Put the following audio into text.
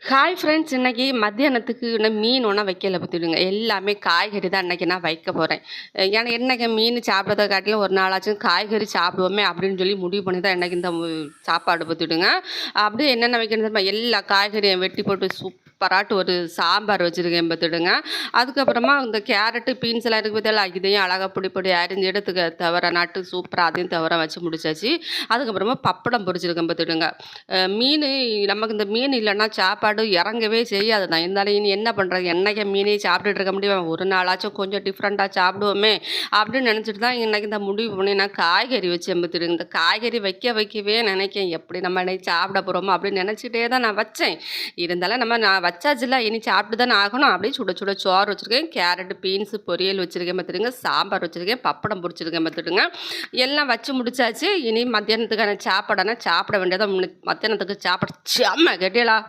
Hi friends, இன்னைக்கு மத்தியானத்துக்கு நான் மீன் ஒன்றும் வைக்கல பார்த்துடுங்க. எல்லாமே காய்கறி தான் இன்னைக்கு நான் வைக்க போகிறேன். ஏன்னா என்னைக்கு மீன் சாப்பிட்றத காட்டிலும் ஒரு நாளாச்சும் காய்கறி சாப்பிடுவோமே அப்படின்னு சொல்லி முடிவு பண்ணி தான் எனக்கு இந்த சாப்பாடு பார்த்துடுங்க. அப்படியே என்னென்ன வைக்கணும் தெரியுமா, எல்லா காய்கறியும் வெட்டி போட்டு சூப்பராட்டு ஒரு சாம்பார் வச்சுருக்கேன் பார்த்துடுங்க. அதுக்கப்புறமா இந்த கேரட்டு பீன்ஸ் எல்லாம் இருக்குது பார்த்தீங்களா, இதையும் அழகாக பொடி பொடி அரிஞ்சு எடுத்துக்க தவிர நாட்டு சூப்பராக அதையும் தவிர வச்சு முடிச்சாச்சு. அதுக்கப்புறமா பப்படம் பொரிச்சிருக்கேன் பார்த்துடுங்க. மீன் நமக்கு இந்த மீன் இல்லைன்னா சாப்பாடு இறங்கவே செய்யாது தான். இருந்தாலும் இனி என்ன பண்ணுறது, என்னைக்கு மீனே சாப்பிட்டுட்டு இருக்க முடியும், ஒரு நாளாச்சும் கொஞ்சம் டிஃப்ரெண்ட்டாக சாப்பிடுவோமே அப்படின்னு நினச்சிட்டு தான் இன்றைக்கி இந்த முடிவு பண்ணி நான் காய்கறி வச்சு எம்பத்துடுங்க. இந்த காய்கறி வைக்கவே நினைக்கேன், எப்படி நம்ம இன்னைக்கு சாப்பிட போகிறோமோ அப்படின்னு நினச்சிட்டே தான் நான் வச்சேன். இருந்தாலும் நான் வச்சாச்சுல, இனி சாப்பிட்டு தானே ஆகணும். அப்படியே சுட சுட சோறு வச்சுருக்கேன், கேரட்டு பீன்ஸு பொரியல் வச்சுருக்கேன் பார்த்துடுங்க, சாம்பார் வச்சுருக்கேன், பப்படம் பொரிச்சிருக்கேன் பார்த்துடுங்க. எல்லாம் வச்சு முடிச்சாச்சு. இனி மத்தியானத்துக்கான சாப்பாடானா சாப்பிட வேண்டியதான். மத்தியானத்துக்கு சாப்பாடு செம்ம கெட்டியலா